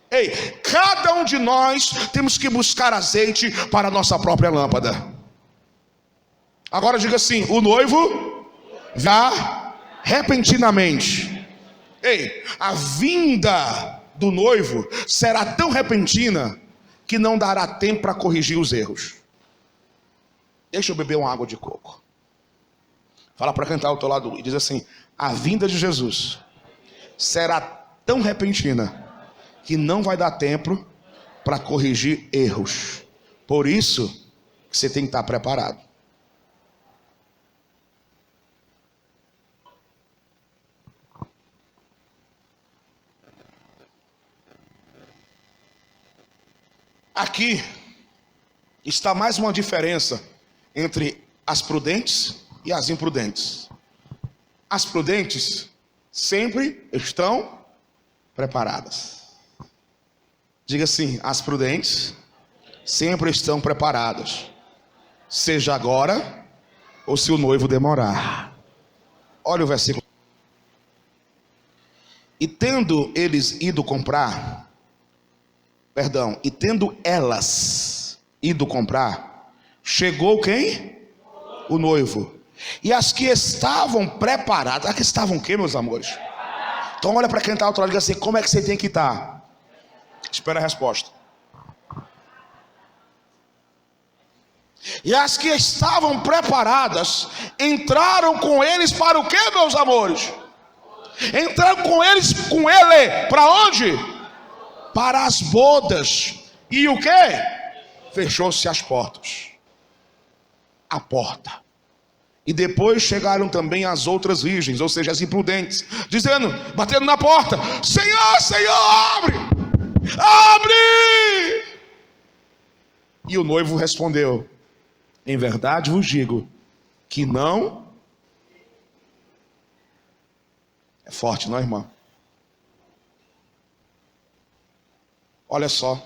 Ei, cada um de nós temos que buscar azeite para a nossa própria lâmpada. Agora diga assim: o noivo já repentinamente. Ei, a vinda do noivo será tão repentina que não dará tempo para corrigir os erros. Deixa eu beber uma água de coco. Fala para quem está ao teu lado e diz assim: a vinda de Jesus será tão repentina que não vai dar tempo para corrigir erros. Por isso que você tem que estar preparado. Aqui está mais uma diferença entre as prudentes e as imprudentes. As prudentes sempre estão preparadas. Diga assim: as prudentes sempre estão preparadas, seja agora ou se o noivo demorar. Olha o versículo. E tendo elas ido comprar, chegou quem? O noivo. E as que estavam preparadas, as que estavam o quê, meus amores? Então olha para quem está ao outro lado e diga assim: como é que você tem que estar? Espera a resposta. E as que estavam preparadas entraram com eles para o quê, meus amores? Entraram com eles, com ele, para onde? Para as bodas. E o quê? Fechou-se as portas. A porta. E depois chegaram também as outras virgens, ou seja, as imprudentes, dizendo, batendo na porta: Senhor, Senhor, abre! Abre! E o noivo respondeu: em verdade vos digo que não. É forte, não é, irmão? Olha só.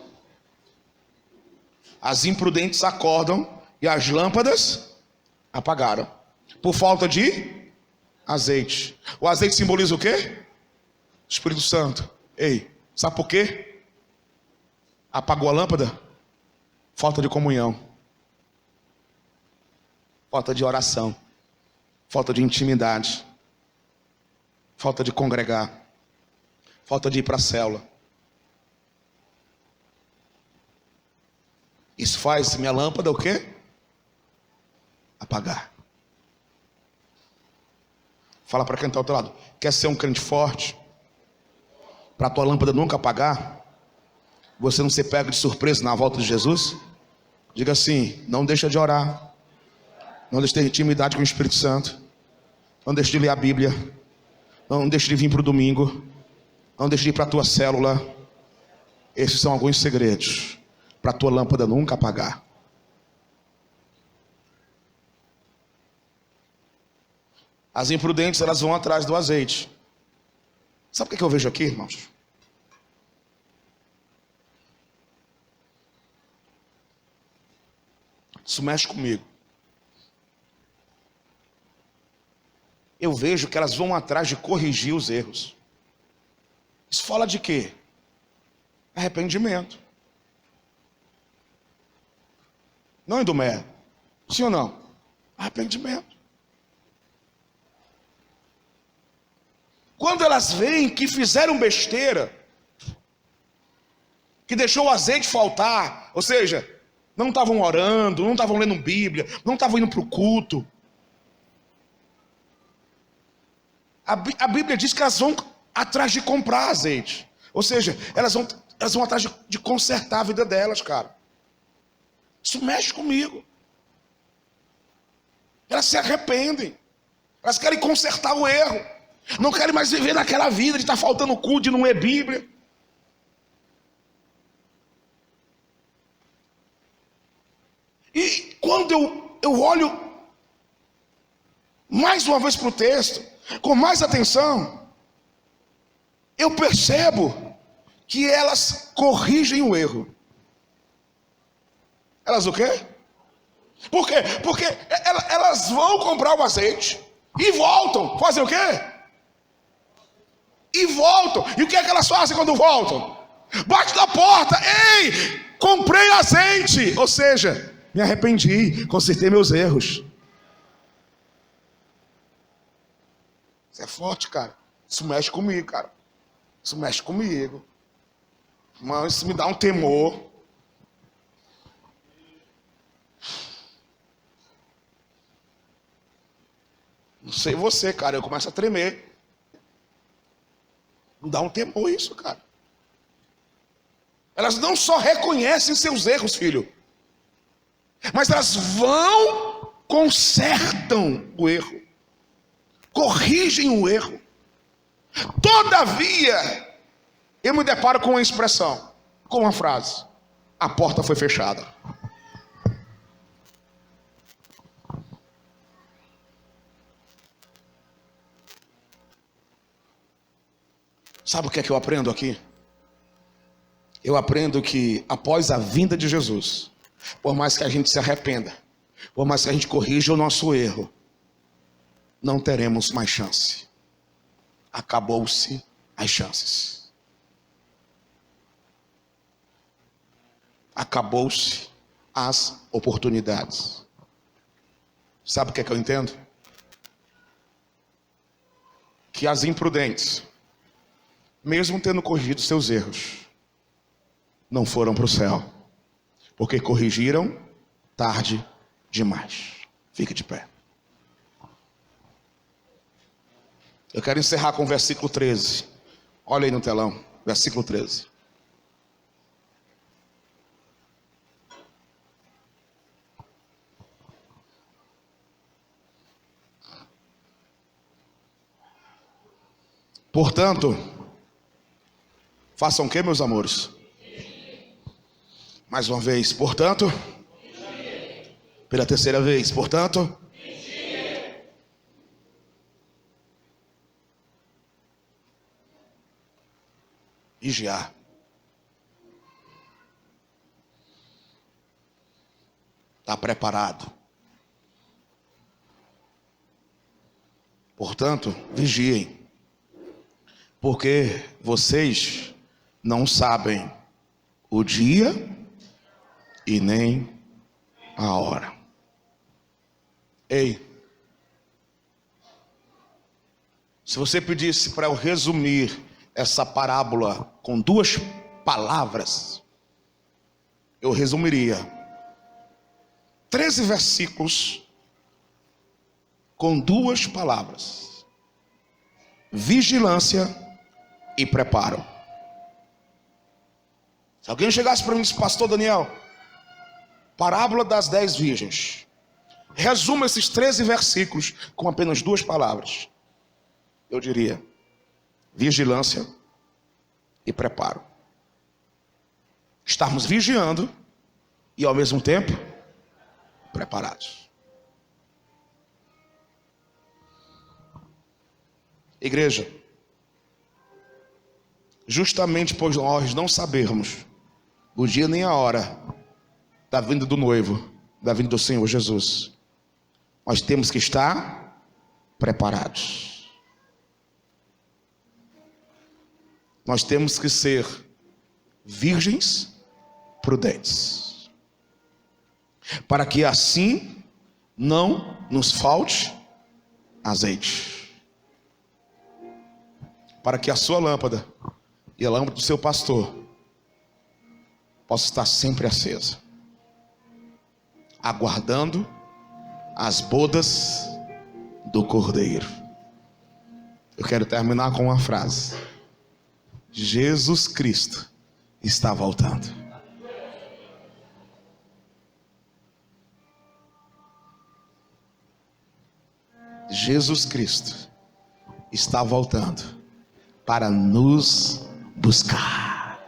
As imprudentes acordam e as lâmpadas apagaram por falta de azeite. O azeite simboliza o quê? Espírito Santo. Ei, sabe por quê? Apagou a lâmpada? Falta de comunhão. Falta de oração. Falta de intimidade. Falta de congregar. Falta de ir para a célula. Isso faz minha lâmpada o quê? Apagar. Fala para quem está ao outro lado: quer ser um crente forte? Para a tua lâmpada nunca apagar? Você não ser pego de surpresa na volta de Jesus? Diga assim: não deixa de orar. Não deixe de ter intimidade com o Espírito Santo. Não deixe de ler a Bíblia. Não deixe de vir para o domingo. Não deixe de ir para a tua célula. Esses são alguns segredos para a tua lâmpada nunca apagar. As imprudentes, elas vão atrás do azeite. Sabe o que eu vejo aqui, irmãos? Isso mexe comigo. Eu vejo que elas vão atrás de corrigir os erros. Isso fala de quê? Arrependimento. Não, Idomé? Sim ou não? Arrependimento. Quando elas veem que fizeram besteira, que deixou o azeite faltar, ou seja, não estavam orando, não estavam lendo Bíblia, não estavam indo para o culto. A Bíblia diz que elas vão atrás de comprar azeite. Ou seja, elas vão atrás de consertar a vida delas, cara. Isso mexe comigo. Elas se arrependem. Elas querem consertar o erro. Não querem mais viver naquela vida de estar faltando culto, de não ler Bíblia. E quando eu olho mais uma vez para o texto, com mais atenção, eu percebo que elas corrigem o erro. Elas o quê? Por quê? Porque elas vão comprar o azeite e voltam. Fazem o quê? E voltam. E o que é que elas fazem quando voltam? Bate na porta. Ei, comprei azeite. Ou seja, me arrependi, consertei meus erros. Isso é forte, cara. Isso mexe comigo, cara. Isso mexe comigo. Mas isso me dá um temor. Não sei você, cara. Eu começo a tremer. Me dá um temor isso, cara. Elas não só reconhecem seus erros, filho, mas elas vão, consertam o erro, corrigem o erro. Todavia, eu me deparo com uma expressão, com uma frase: a porta foi fechada. Sabe o que é que eu aprendo aqui? Eu aprendo que após a vinda de Jesus, por mais que a gente se arrependa, por mais que a gente corrija o nosso erro, não teremos mais chance. Acabou-se as chances. Acabou-se as oportunidades. Sabe o que é que eu entendo? Que as imprudentes, mesmo tendo corrigido seus erros, não foram para o céu, porque corrigiram tarde demais. Fique de pé. Eu quero encerrar com o versículo 13. Olha aí no telão, versículo 13. Portanto, façam o que, meus amores? Mais uma vez, portanto. Pela terceira vez, portanto. Vigiar. Está preparado. Portanto, vigiem. Porque vocês não sabem o dia e nem a hora. Ei, se você pedisse para eu resumir essa parábola com 2 palavras, eu resumiria 13 versículos com 2 palavras: vigilância e preparo. Se alguém chegasse para mim e disse: pastor Daniel, parábola das 10 virgens, resuma esses 13 versículos com apenas 2 palavras, eu diria: vigilância e preparo. Estarmos vigiando e ao mesmo tempo preparados. Igreja, justamente por nós não sabermos o dia nem a hora da vinda do noivo, da vinda do Senhor Jesus, nós temos que estar preparados. Nós temos que ser virgens prudentes, para que assim não nos falte azeite, para que a sua lâmpada e a lâmpada do seu pastor possa estar sempre acesa, aguardando as bodas do Cordeiro. Eu quero terminar com uma frase: Jesus Cristo está voltando. Jesus Cristo está voltando para nos buscar.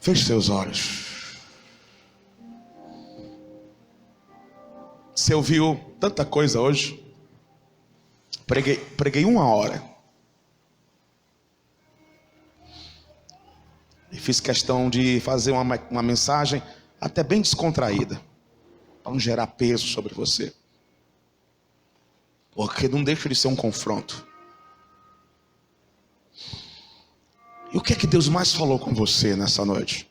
Feche seus olhos. Você ouviu tanta coisa hoje? Preguei 1 hora. E fiz questão de fazer uma mensagem até bem descontraída, para não gerar peso sobre você, porque não deixa de ser um confronto. E o que é que Deus mais falou com você nessa noite?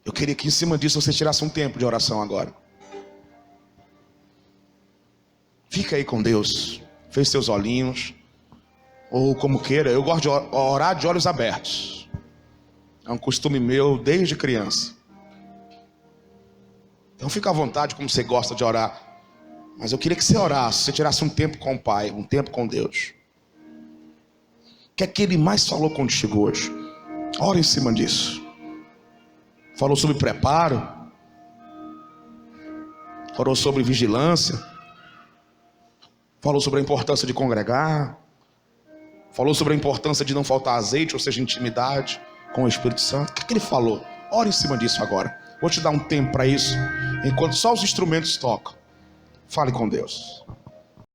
Eu queria que em cima disso você tirasse um tempo de oração agora. Fica aí com Deus, feche seus olhinhos, ou como queira. Eu gosto de orar de olhos abertos, é um costume meu desde criança. Então fica à vontade como você gosta de orar, mas eu queria que você orasse, você tirasse um tempo com o Pai, um tempo com Deus. O que é que Ele mais falou contigo hoje? Ora em cima disso. Falou sobre preparo, falou sobre vigilância, falou sobre a importância de congregar, falou sobre a importância de não faltar azeite, ou seja, intimidade com o Espírito Santo. O que é que Ele falou? Ora em cima disso agora. Vou te dar um tempo para isso, enquanto só os instrumentos tocam. Fale com Deus.